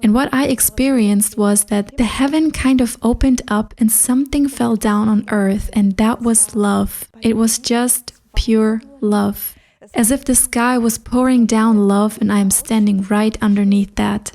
And what I experienced was that the heaven kind of opened up and something fell down on earth, and that was love. It was just pure love. As if the sky was pouring down love and I am standing right underneath that.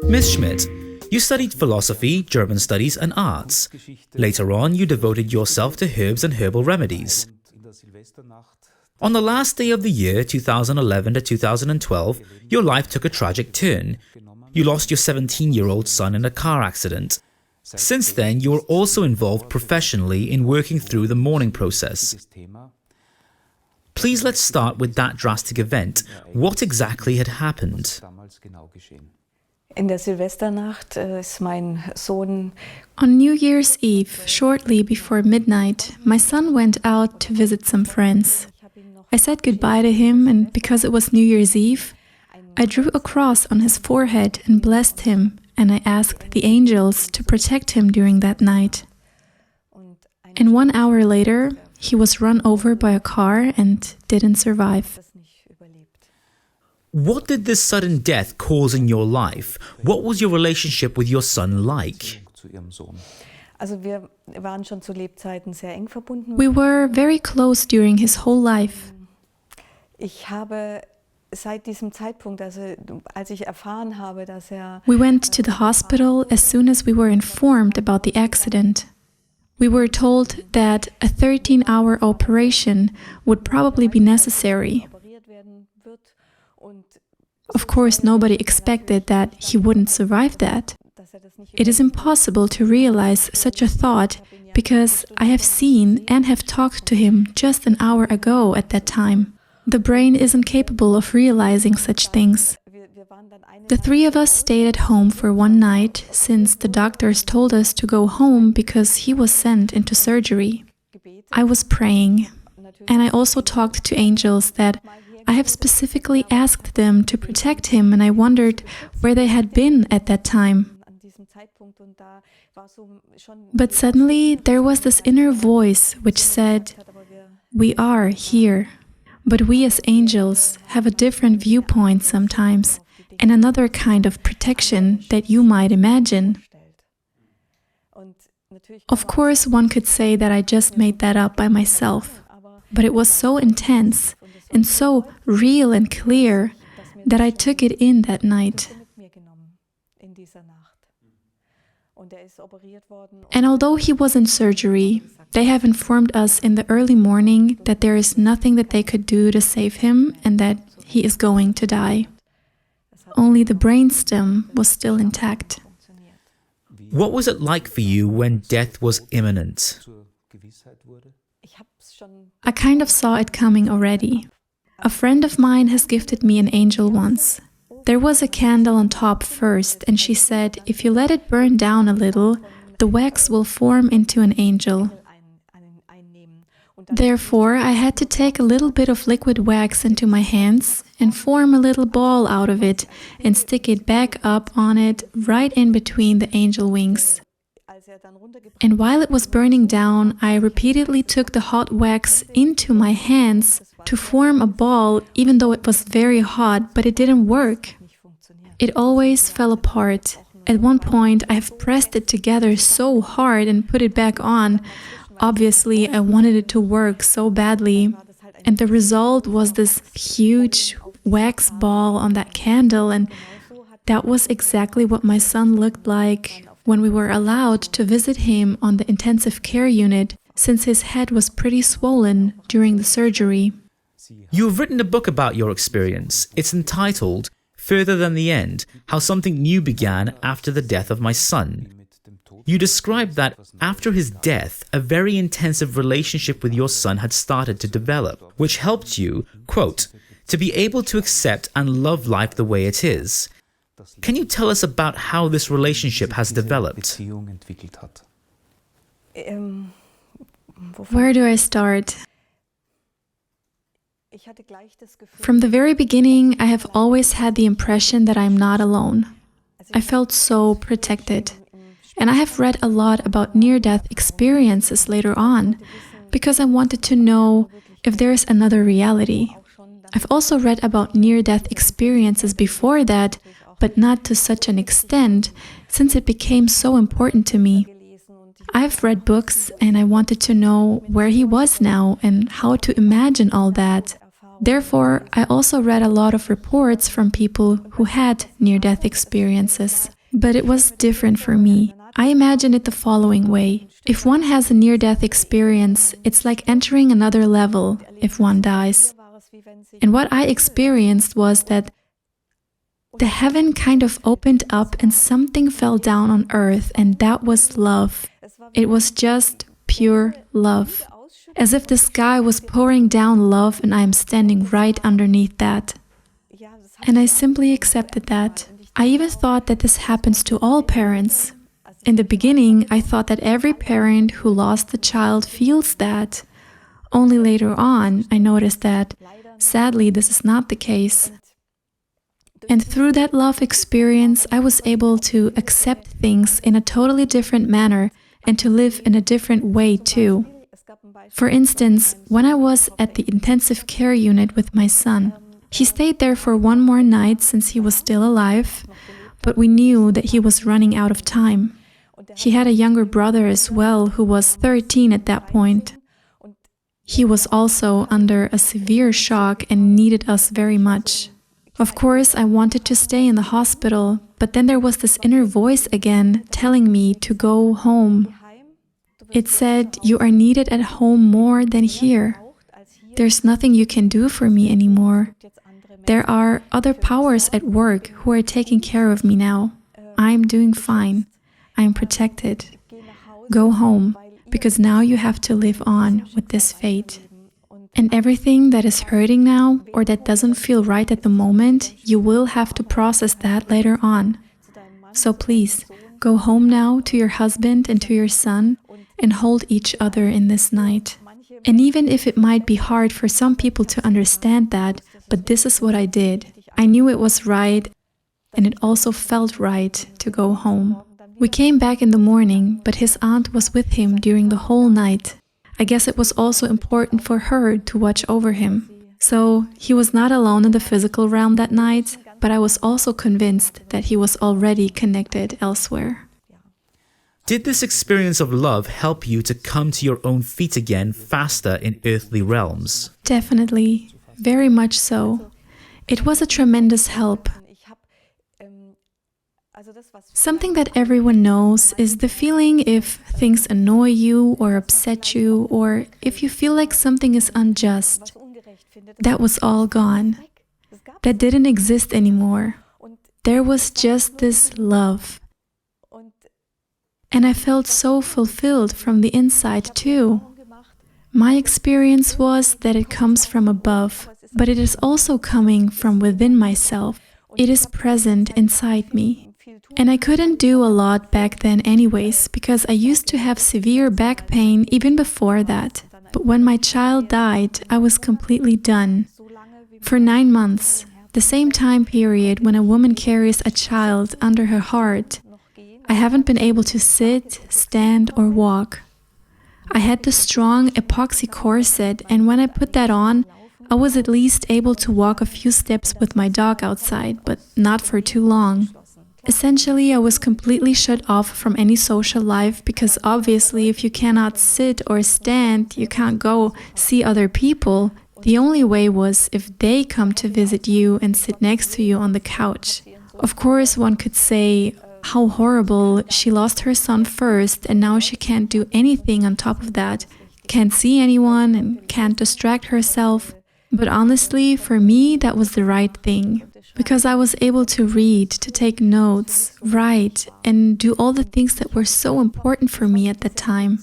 Miss Schmidt, you studied philosophy, German studies and arts. Later on, you devoted yourself to herbs and herbal remedies. On the last day of the year, 2011 to 2012, your life took a tragic turn. You lost your 17-year-old son in a car accident. Since then, you were also involved professionally in working through the mourning process. Please let's start with that drastic event. What exactly had happened? In der Silvesternacht ist mein Sohn. On New Year's Eve, shortly before midnight, my son went out to visit some friends. I said goodbye to him, and because it was New Year's Eve, I drew a cross on his forehead and blessed him, and I asked the angels to protect him during that night. And 1 hour later, he was run over by a car and didn't survive. What did this sudden death cause in your life? What was your relationship with your son like? Wir waren schon zu Lebzeiten sehr eng verbunden. We were very close during his whole life. Ich habe seit diesem Zeitpunkt, als ich erfahren habe, dass We went to the hospital as soon as we were informed about the accident. We were told that a 13-hour operation would probably be necessary. Of course, nobody expected that he wouldn't survive that. It is impossible to realize such a thought because I have seen and have talked to him just an hour ago at that time. The brain isn't capable of realizing such things. The three of us stayed at home for one night since the doctors told us to go home because he was sent into surgery. I was praying, and I also talked to angels that I have specifically asked them to protect him, and I wondered where they had been at that time. But suddenly there was this inner voice which said, "We are here, but we as angels have a different viewpoint sometimes, and another kind of protection that you might imagine." Of course, one could say that I just made that up by myself, but it was so intense and so real and clear that I took it in that night. And although he was in surgery, they have informed us in the early morning that there is nothing that they could do to save him and that he is going to die. Only the brainstem was still intact. What was it like for you when death was imminent? I kind of saw it coming already. A friend of mine has gifted me an angel once. There was a candle on top first, and she said, if you let it burn down a little, the wax will form into an angel. Therefore, I had to take a little bit of liquid wax into my hands and form a little ball out of it and stick it back up on it right in between the angel wings. And while it was burning down, I repeatedly took the hot wax into my hands to form a ball, even though it was very hot, but it didn't work. It always fell apart. At one point, I have pressed it together so hard and put it back on. Obviously, I wanted it to work so badly. And the result was this huge wax ball on that candle, and that was exactly what my son looked like when we were allowed to visit him on the intensive care unit, since his head was pretty swollen during the surgery. You have written a book about your experience. It's entitled Further Than the End, How Something New Began After the Death of My Son. You describe that after his death, a very intensive relationship with your son had started to develop, which helped you, quote, to be able to accept and love life the way it is. Can you tell us about how this relationship has developed? Where do I start? From the very beginning, I have always had the impression that I'm not alone. I felt so protected. And I have read a lot about near-death experiences later on, because I wanted to know if there is another reality. I've also read about near-death experiences before that, but not to such an extent, since it became so important to me. I've read books and I wanted to know where he was now and how to imagine all that. Therefore, I also read a lot of reports from people who had near-death experiences. But it was different for me. I imagine it the following way. If one has a near-death experience, it's like entering another level if one dies. And what I experienced was that the heaven kind of opened up and something fell down on earth, and that was love. It was just pure love. As if the sky was pouring down love and I am standing right underneath that. And I simply accepted that. I even thought that this happens to all parents. In the beginning, I thought that every parent who lost a child feels that. Only later on, I noticed that, sadly, this is not the case. And through that love experience, I was able to accept things in a totally different manner and to live in a different way too. For instance, when I was at the intensive care unit with my son, he stayed there for one more night since he was still alive, but we knew that he was running out of time. He had a younger brother as well who was 13 at that point. He was also under a severe shock and needed us very much. Of course, I wanted to stay in the hospital, but then there was this inner voice again telling me to go home. It said, "You are needed at home more than here. There's nothing you can do for me anymore. There are other powers at work who are taking care of me now. I'm doing fine. I'm protected. Go home, because now you have to live on with this fate. And everything that is hurting now or that doesn't feel right at the moment, you will have to process that later on. So please, go home now to your husband and to your son and hold each other in this night." And even if it might be hard for some people to understand that, but this is what I did. I knew it was right, and it also felt right to go home. We came back in the morning, but his aunt was with him during the whole night. I guess it was also important for her to watch over him. So he was not alone in the physical realm that night, but I was also convinced that he was already connected elsewhere. Did this experience of love help you to come to your own feet again faster in earthly realms? Definitely, very much so. It was a tremendous help. Something that everyone knows is the feeling if things annoy you or upset you, or if you feel like something is unjust. That was all gone. That didn't exist anymore. There was just this love. And I felt so fulfilled from the inside too. My experience was that it comes from above, but it is also coming from within myself. It is present inside me. And I couldn't do a lot back then anyways, because I used to have severe back pain even before that. But when my child died, I was completely done. For 9 months, the same time period when a woman carries a child under her heart, I haven't been able to sit, stand, or walk. I had the strong epoxy corset, and when I put that on, I was at least able to walk a few steps with my dog outside, but not for too long. Essentially, I was completely shut off from any social life because obviously if you cannot sit or stand, you can't go see other people. The only way was if they come to visit you and sit next to you on the couch. Of course, one could say, how horrible, she lost her son first and now she can't do anything on top of that, can't see anyone and can't distract herself. But honestly, for me, that was the right thing, because I was able to read, to take notes, write, and do all the things that were so important for me at that time.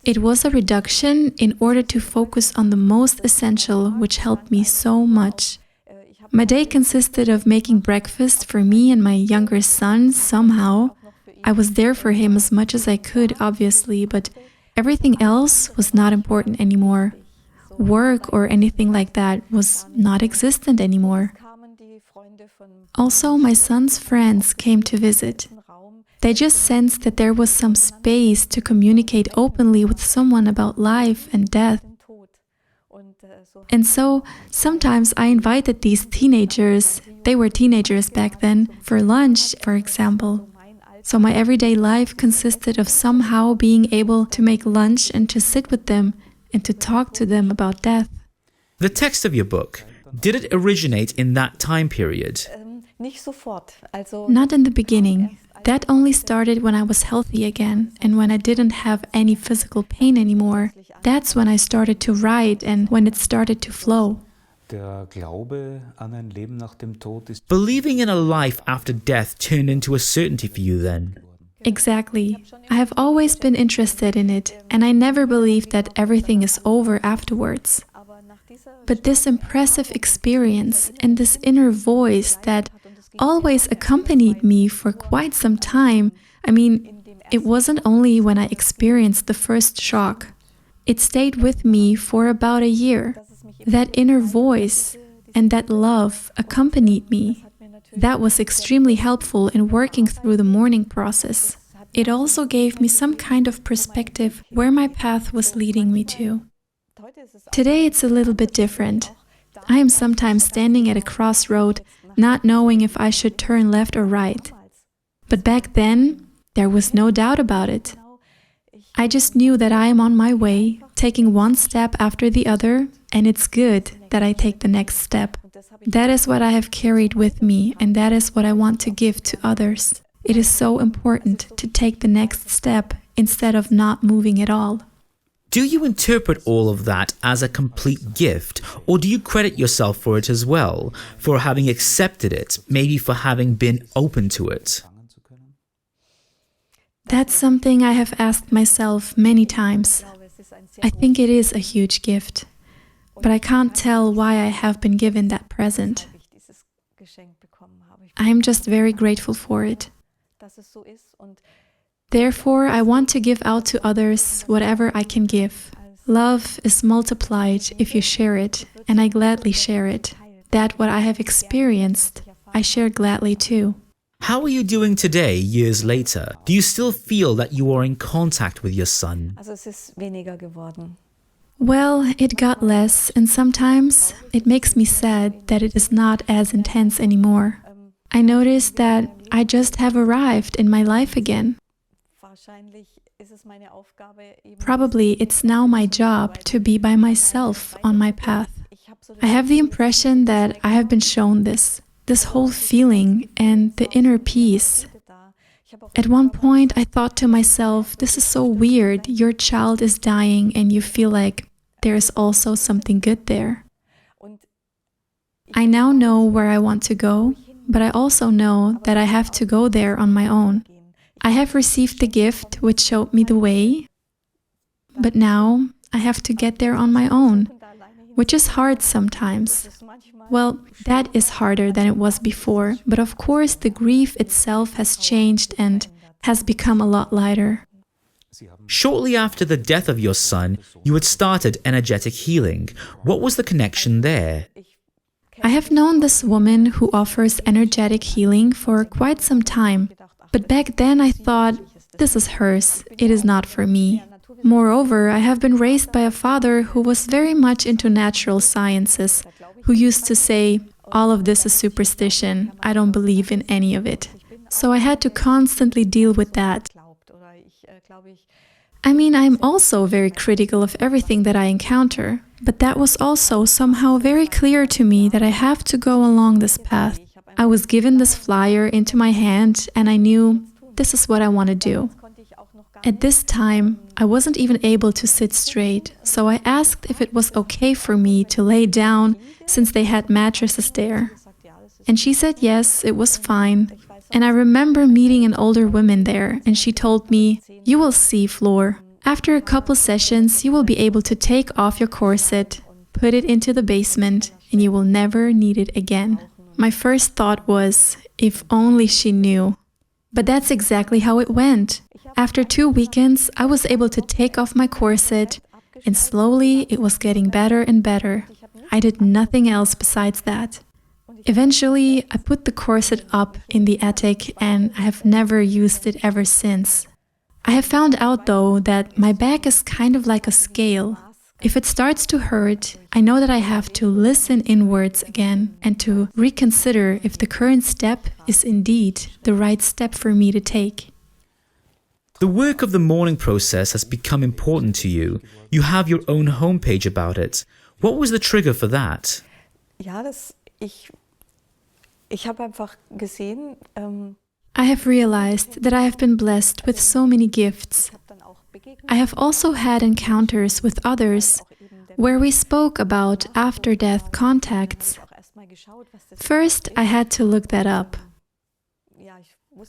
It was a reduction in order to focus on the most essential, which helped me so much. My day consisted of making breakfast for me and my younger son somehow. I was there for him as much as I could, obviously, but Everything else was not important anymore. Work or anything like that was not existent anymore. Also, my son's friends came to visit. They just sensed that there was some space to communicate openly with someone about life and death. And so, sometimes I invited these teenagers, they were teenagers back then, for lunch, for example. So my everyday life consisted of somehow being able to make lunch and to sit with them and to talk to them about death. The text of your book, did it originate in that time period? Not in the beginning. That only started when I was healthy again and when I didn't have any physical pain anymore. That's when I started to write and when it started to flow. Believing in a life after death turned into a certainty for you then? Exactly. I have always been interested in it, and I never believed that everything is over afterwards. But this impressive experience and this inner voice that always accompanied me for quite some time, it wasn't only when I experienced the first shock. It stayed with me for about a year. That inner voice and that love accompanied me. That was extremely helpful in working through the mourning process. It also gave me some kind of perspective where my path was leading me to. Today it's a little bit different. I am sometimes standing at a crossroad, not knowing if I should turn left or right. But back then, there was no doubt about it. I just knew that I am on my way, taking one step after the other, and it's good that I take the next step. That is what I have carried with me, and that is what I want to give to others. It is so important to take the next step instead of not moving at all. Do you interpret all of that as a complete gift, or do you credit yourself for it as well, for having accepted it, maybe for having been open to it? That's something I have asked myself many times. I think it is a huge gift, but I can't tell why I have been given that present. I am just very grateful for it. Therefore, I want to give out to others whatever I can give. Love is multiplied if you share it, and I gladly share it. That what I have experienced, I share gladly too. How are you doing today, years later? Do you still feel that you are in contact with your son? Well, it got less, and sometimes it makes me sad that it is not as intense anymore. I notice that I just have arrived in my life again. Probably it's now my job to be by myself on my path. I have the impression that I have been shown this whole feeling and the inner peace. At one point I thought to myself, this is so weird, your child is dying and you feel like there is also something good there. I now know where I want to go, but I also know that I have to go there on my own. I have received the gift which showed me the way, but now I have to get there on my own, which is hard sometimes. Well, that is harder than it was before, but of course the grief itself has changed and has become a lot lighter. Shortly after the death of your son, you had started energetic healing. What was the connection there? I have known this woman who offers energetic healing for quite some time, but back then I thought, this is hers, it is not for me. Moreover, I have been raised by a father who was very much into natural sciences, who used to say, all of this is superstition, I don't believe in any of it. So I had to constantly deal with that. I'm also very critical of everything that I encounter, but that was also somehow very clear to me that I have to go along this path. I was given this flyer into my hand and I knew this is what I want to do. At this time, I wasn't even able to sit straight, so I asked if it was okay for me to lay down since they had mattresses there. And she said yes, it was fine. And I remember meeting an older woman there, and she told me, you will see, Flor. After a couple sessions, you will be able to take off your corset, put it into the basement, and you will never need it again. My first thought was, if only she knew. But that's exactly how it went. After 2 weekends, I was able to take off my corset, and slowly it was getting better and better. I did nothing else besides that. Eventually, I put the corset up in the attic, and I have never used it ever since. I have found out, though, that my back is kind of like a scale. If it starts to hurt, I know that I have to listen inwards again and to reconsider if the current step is indeed the right step for me to take. The work of the mourning process has become important to you. You have your own homepage about it. What was the trigger for that? Ich habe einfach gesehen, I have realized that I have been blessed with so many gifts. I have also had encounters with others where we spoke about after-death contacts. First, I had to look that up.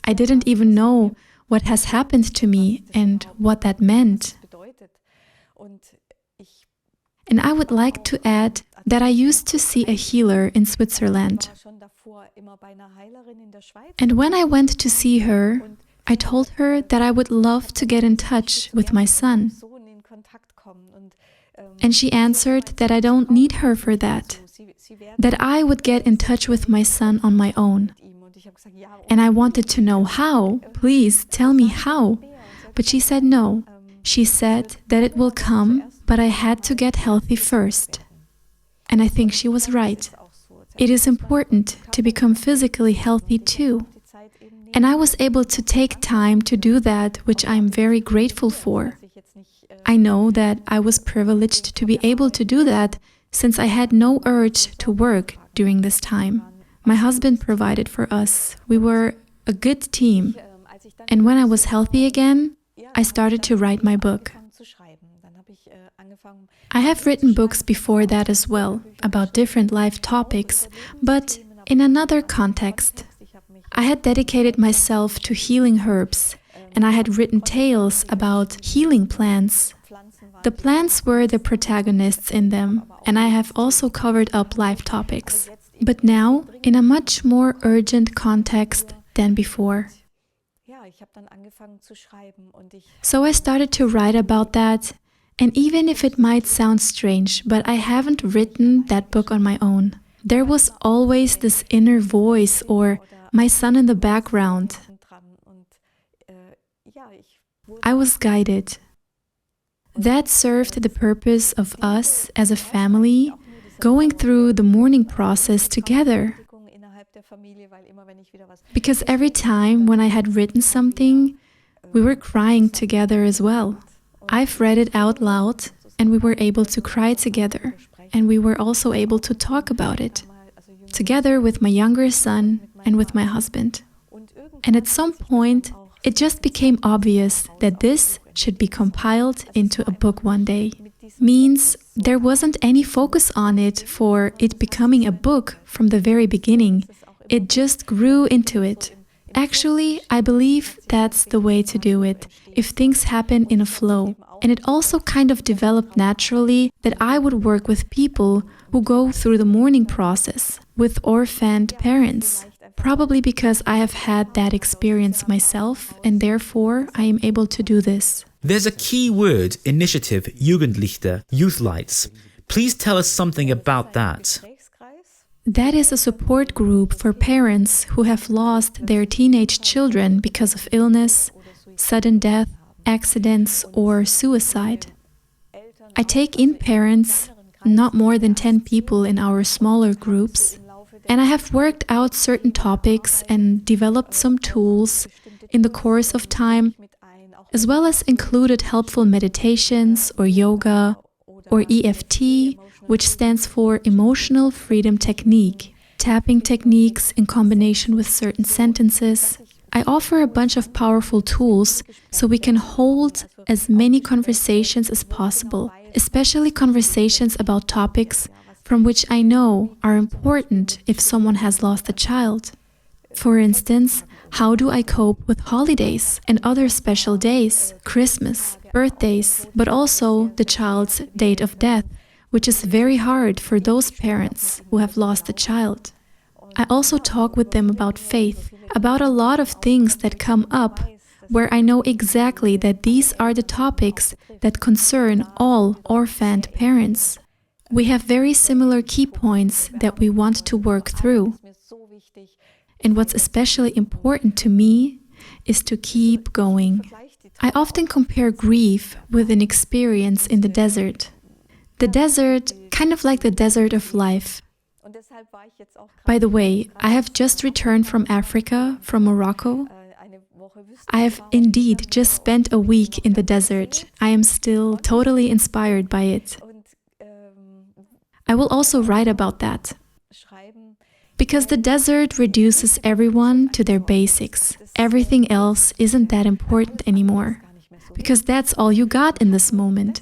I didn't even know what has happened to me and what that meant. And I would like to add that I used to see a healer in Switzerland. And when I went to see her, I told her that I would love to get in touch with my son. And she answered that I don't need her for that, that I would get in touch with my son on my own. And I wanted to know how. Please tell me how. But she said no. She said that it will come, but I had to get healthy first. And I think she was right. It is important to become physically healthy too. And I was able to take time to do that, which I am very grateful for. I know that I was privileged to be able to do that since I had no urge to work during this time. My husband provided for us. We were a good team. And when I was healthy again, I started to write my book. I have written books before that as well, about different life topics, but in another context. I had dedicated myself to healing herbs, and I had written tales about healing plants. The plants were the protagonists in them, and I have also covered up life topics, but now in a much more urgent context than before. So I started to write about that, and even if it might sound strange, but I haven't written that book on my own. There was always this inner voice or my son in the background. I was guided. That served the purpose of us as a family going through the mourning process together. Because every time when I had written something, we were crying together as well. I've read it out loud, and we were able to cry together, and we were also able to talk about it, together with my younger son and with my husband. And at some point, it just became obvious that this should be compiled into a book one day. Means there wasn't any focus on it for it becoming a book from the very beginning. It just grew into it. Actually, I believe that's the way to do it, if things happen in a flow. And it also kind of developed naturally that I would work with people who go through the mourning process, with orphaned parents. Probably because I have had that experience myself, and therefore I am able to do this. There's a key word, initiative, Jugend-Lichter, Youth Lights. Please tell us something about that. That is a support group for parents who have lost their teenage children because of illness, sudden death, accidents, or suicide. I take in parents, not more than 10 people in our smaller groups, and I have worked out certain topics and developed some tools in the course of time, as well as included helpful meditations or yoga or EFT, which stands for Emotional Freedom Technique, tapping techniques in combination with certain sentences. I offer a bunch of powerful tools so we can hold as many conversations as possible, especially conversations about topics from which I know are important if someone has lost a child. For instance, how do I cope with holidays and other special days, Christmas, birthdays, but also the child's date of death, which is very hard for those parents who have lost a child. I also talk with them about faith, about a lot of things that come up where I know exactly that these are the topics that concern all orphaned parents. We have very similar key points that we want to work through. And what's especially important to me is to keep going. I often compare grief with an experience in the desert. The desert, kind of like the desert of life. By the way, I have just returned from Africa, from Morocco. I have indeed just spent a week in the desert. I am still totally inspired by it. I will also write about that. Because the desert reduces everyone to their basics. Everything else isn't that important anymore. Because that's all you got in this moment.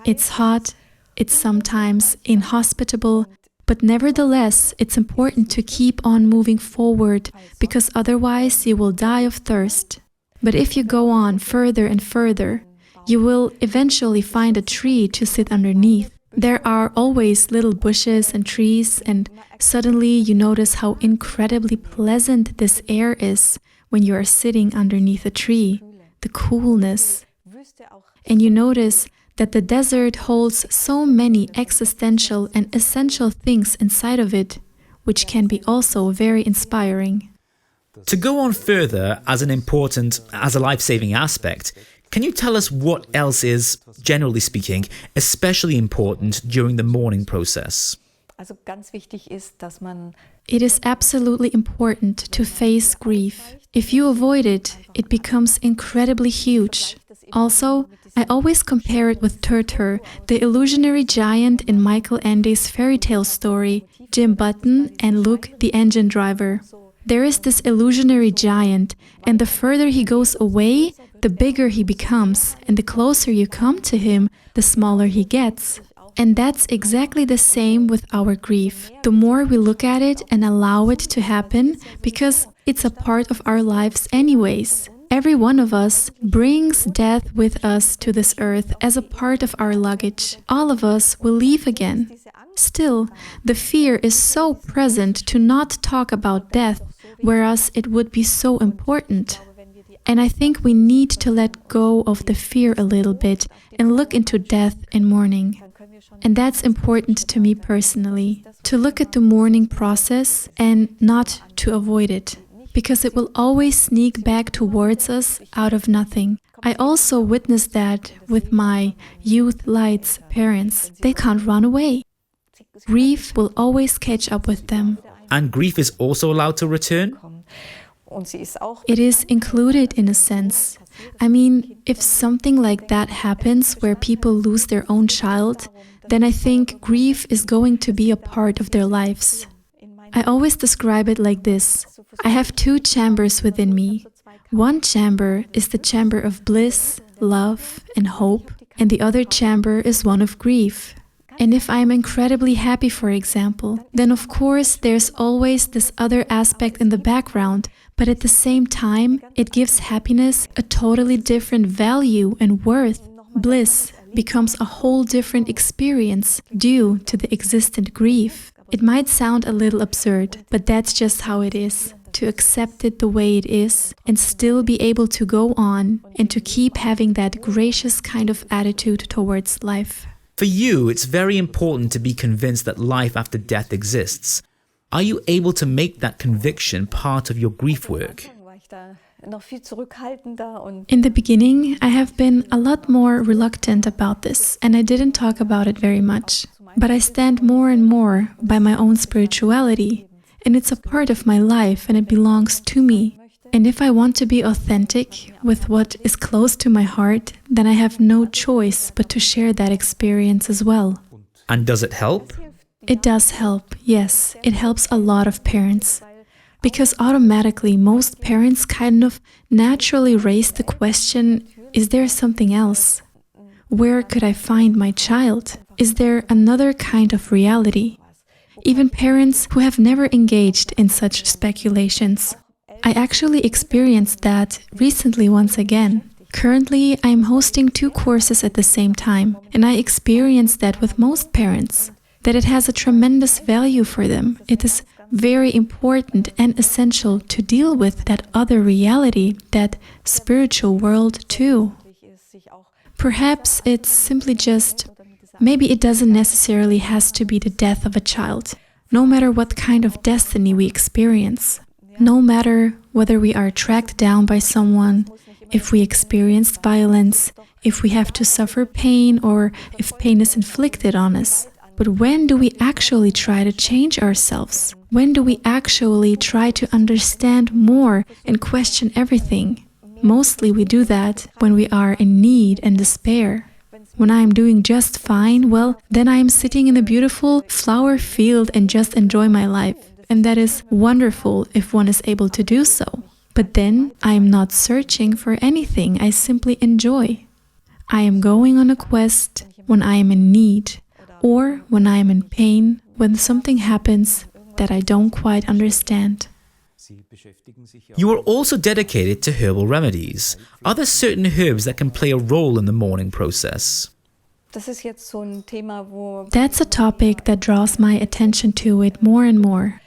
It's hot, it's sometimes inhospitable, but nevertheless, it's important to keep on moving forward, because otherwise you will die of thirst. But if you go on further and further, you will eventually find a tree to sit underneath. There are always little bushes and trees, and suddenly you notice how incredibly pleasant this air is when you are sitting underneath a tree, the coolness. And you notice that the desert holds so many existential and essential things inside of it, which can be also very inspiring. To go on further as a life-saving aspect, can you tell us what else is, generally speaking, especially important during the mourning process? It is absolutely important to face grief. If you avoid it, it becomes incredibly huge. Also, I always compare it with Turtur, the illusionary giant in Michael Ende's fairy tale story, Jim Button and Luke the engine driver. There is this illusionary giant, and the further he goes away, the bigger he becomes, and the closer you come to him, the smaller he gets. And that's exactly the same with our grief. The more we look at it and allow it to happen, because it's a part of our lives anyways. Every one of us brings death with us to this earth as a part of our luggage. All of us will leave again. Still, the fear is so present to not talk about death, whereas it would be so important. And I think we need to let go of the fear a little bit and look into death and mourning. And that's important to me personally, to look at the mourning process and not to avoid it, because it will always sneak back towards us out of nothing. I also witnessed that with my youth lights parents. They can't run away. Grief will always catch up with them. And grief is also allowed to return? It is included in a sense. I mean, if something like that happens where people lose their own child, then I think grief is going to be a part of their lives. I always describe it like this. I have two chambers within me. One chamber is the chamber of bliss, love, and hope, and the other chamber is one of grief. And if I am incredibly happy, for example, then of course there's always this other aspect in the background, but at the same time, it gives happiness a totally different value and worth. Bliss becomes a whole different experience due to the existent grief. It might sound a little absurd, but that's just how it is. To accept it the way it is and still be able to go on and to keep having that gracious kind of attitude towards life. For you, it's very important to be convinced that life after death exists. Are you able to make that conviction part of your grief work? In the beginning, I have been a lot more reluctant about this, and I didn't talk about it very much. But I stand more and more by my own spirituality, and it's a part of my life and it belongs to me. And if I want to be authentic with what is close to my heart, then I have no choice but to share that experience as well. And does it help? It does help, yes. It helps a lot of parents. Because automatically most parents kind of naturally raise the question, is there something else? Where could I find my child? Is there another kind of reality? Even parents who have never engaged in such speculations. I actually experienced that recently once again. Currently, I am hosting 2 courses at the same time, and I experienced that with most parents, that it has a tremendous value for them. It is very important and essential to deal with that other reality, that spiritual world too. Perhaps it's simply just, maybe it doesn't necessarily has to be the death of a child, no matter what kind of destiny we experience, no matter whether we are tracked down by someone, if we experienced violence, if we have to suffer pain, or if pain is inflicted on us. But when do we actually try to change ourselves? When do we actually try to understand more and question everything? Mostly we do that when we are in need and despair. When I am doing just fine, well, then I am sitting in a beautiful flower field and just enjoy my life. And that is wonderful if one is able to do so. But then I am not searching for anything, I simply enjoy. I am going on a quest when I am in need, or when I am in pain, when something happens that I don't quite understand. You are also dedicated to herbal remedies. Are there certain herbs that can play a role in the mourning process? That's a topic that draws my attention to it more and more.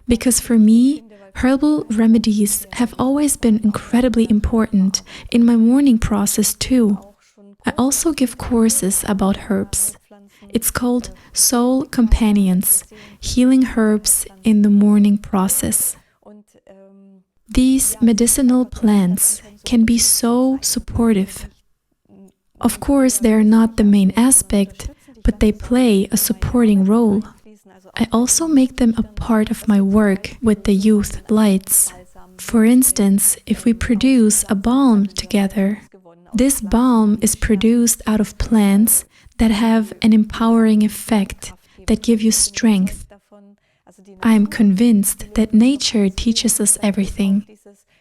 Because for me, herbal remedies have always been incredibly important in my mourning process too. I also give courses about herbs. It's called Soul Companions, Healing Herbs in the Mourning Process. These medicinal plants can be so supportive. Of course, they are not the main aspect, but they play a supporting role. I also make them a part of my work with the youth lights. For instance, if we produce a balm together, this balm is produced out of plants that have an empowering effect, that give you strength. I am convinced that nature teaches us everything.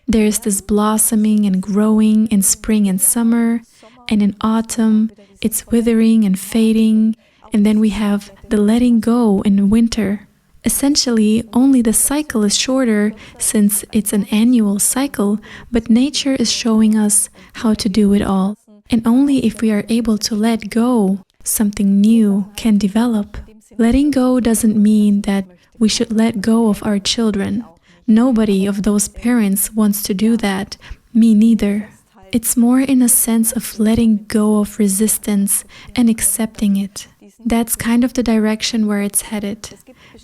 There is this blossoming and growing in spring and summer, and in autumn it's withering and fading, and then we have the letting go in winter. Essentially, only the cycle is shorter since it's an annual cycle, but nature is showing us how to do it all. And only if we are able to let go, something new can develop. Letting go doesn't mean that we should let go of our children. Nobody of those parents wants to do that, me neither. It's more in a sense of letting go of resistance and accepting it. That's kind of the direction where it's headed.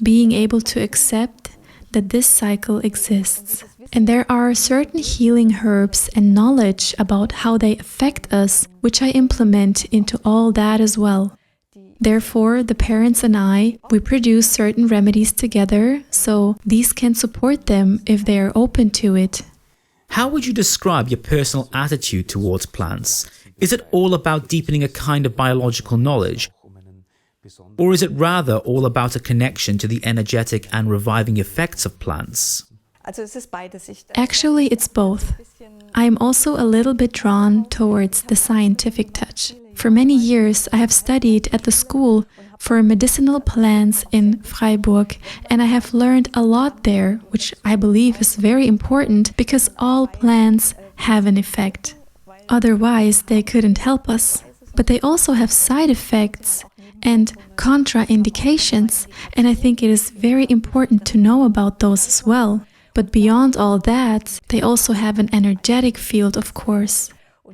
Being able to accept that this cycle exists. And there are certain healing herbs and knowledge about how they affect us, which I implement into all that as well. Therefore, the parents and I, we produce certain remedies together, so these can support them if they are open to it. How would you describe your personal attitude towards plants? Is it all about deepening a kind of biological knowledge? Or is it rather all about a connection to the energetic and reviving effects of plants? Actually, it's both. I am also a little bit drawn towards the scientific touch. For many years, I have studied at the school for medicinal plants in Freiburg, and I have learned a lot there, which I believe is very important because all plants have an effect. Otherwise, they couldn't help us. But they also have side effects and contraindications, and I think it is very important to know about those as well. But beyond all that, they also have an energetic field, of course,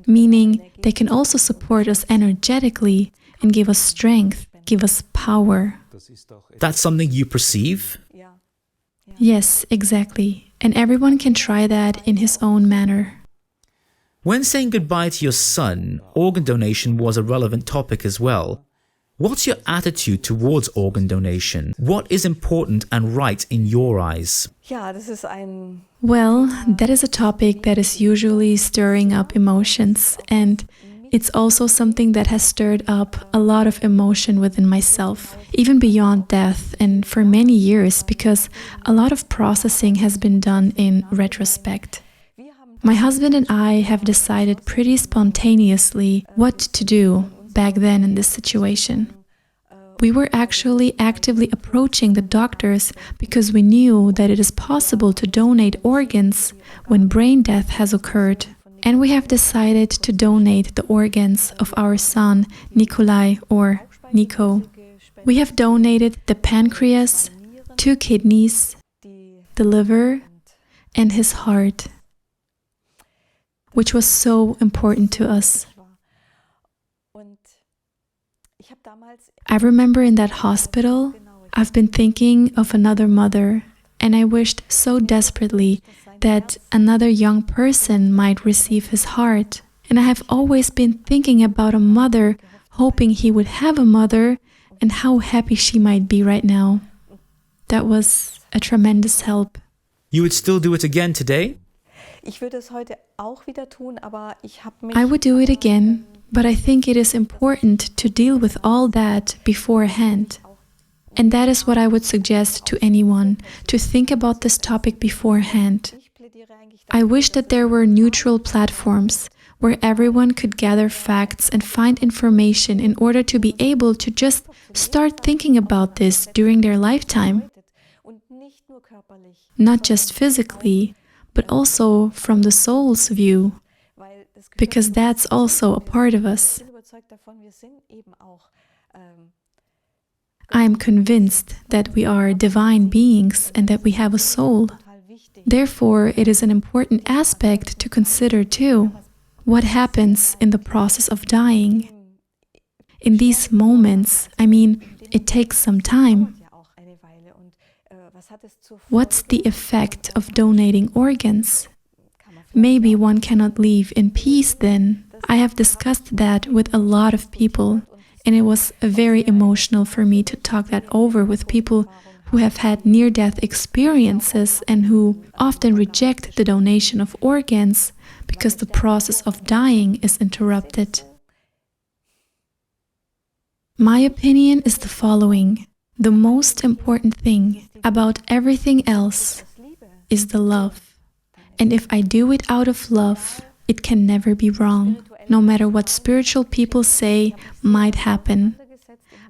meaning they can also support us energetically and give us strength, give us power. That's something you perceive? Yes, exactly. And everyone can try that in his own manner. When saying goodbye to your son, organ donation was a relevant topic as well. What's your attitude towards organ donation? What is important and right in your eyes? Well, that is a topic that is usually stirring up emotions, and it's also something that has stirred up a lot of emotion within myself, even beyond death, and for many years, because a lot of processing has been done in retrospect. My husband and I have decided pretty spontaneously what to do back then in this situation. We were actually actively approaching the doctors because we knew that it is possible to donate organs when brain death has occurred. And we have decided to donate the organs of our son, Nikolai or Nico. We have donated the pancreas, 2 kidneys, the liver, and his heart, which was so important to us. I remember in that hospital, I've been thinking of another mother, and I wished so desperately that another young person might receive his heart. And I have always been thinking about a mother, hoping he would have a mother, and how happy she might be right now. That was a tremendous help. You would still do it again today? I would do it again, but I think it is important to deal with all that beforehand. And that is what I would suggest to anyone, to think about this topic beforehand. I wish that there were neutral platforms where everyone could gather facts and find information in order to be able to just start thinking about this during their lifetime. Not just physically, but also from the soul's view, because that's also a part of us. I am convinced that we are divine beings and that we have a soul. Therefore, it is an important aspect to consider too. What happens in the process of dying? In these moments, it takes some time. What's the effect of donating organs? Maybe one cannot leave in peace then. I have discussed that with a lot of people, and it was very emotional for me to talk that over with people who have had near-death experiences and who often reject the donation of organs because the process of dying is interrupted. My opinion is the following. The most important thing about everything else is the love. And if I do it out of love, it can never be wrong, no matter what spiritual people say might happen.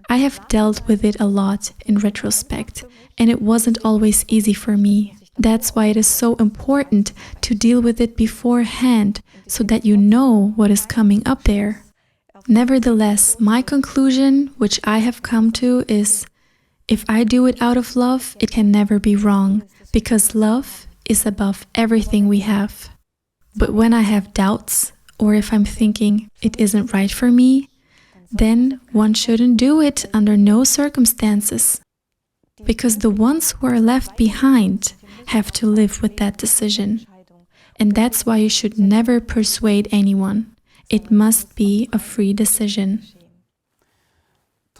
I have dealt with it a lot in retrospect, and it wasn't always easy for me. That's why it is so important to deal with it beforehand, so that you know what is coming up there. Nevertheless, my conclusion, which I have come to, is if I do it out of love, it can never be wrong, because love is above everything we have. But when I have doubts, or if I'm thinking it isn't right for me, then one shouldn't do it under no circumstances. Because the ones who are left behind have to live with that decision. And that's why you should never persuade anyone. It must be a free decision.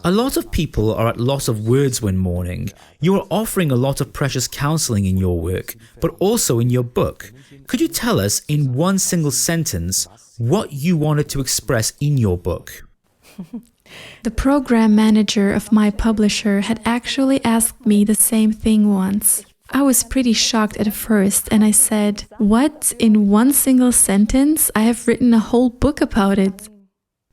A lot of people are at loss of words when mourning. You are offering a lot of precious counseling in your work, but also in your book. Could you tell us in one single sentence what you wanted to express in your book? The program manager of my publisher had actually asked me the same thing once. I was pretty shocked at first, and I said, "What? In one single sentence? I have written a whole book about it."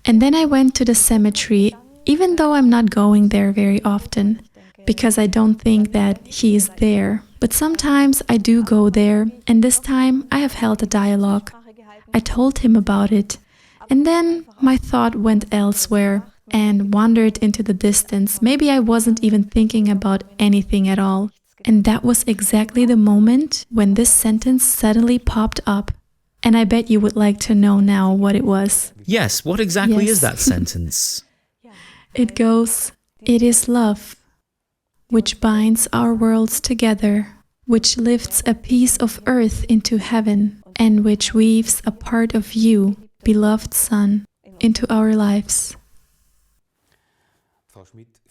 And then I went to the cemetery, even though I'm not going there very often, because I don't think that he is there. But sometimes I do go there, and this time I have held a dialogue. I told him about it, and then my thought went elsewhere and wandered into the distance. Maybe I wasn't even thinking about anything at all. And that was exactly the moment when this sentence suddenly popped up. And I bet you would like to know now what it was. Yes, what exactly is that sentence? It goes, "It is love, which binds our worlds together, which lifts a piece of earth into heaven, and which weaves a part of you, beloved Son, into our lives."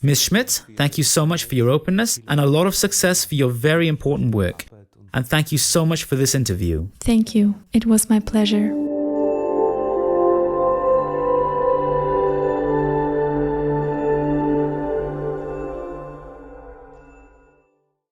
Ms. Schmidt, thank you so much for your openness and a lot of success for your very important work. And thank you so much for this interview. Thank you. It was my pleasure.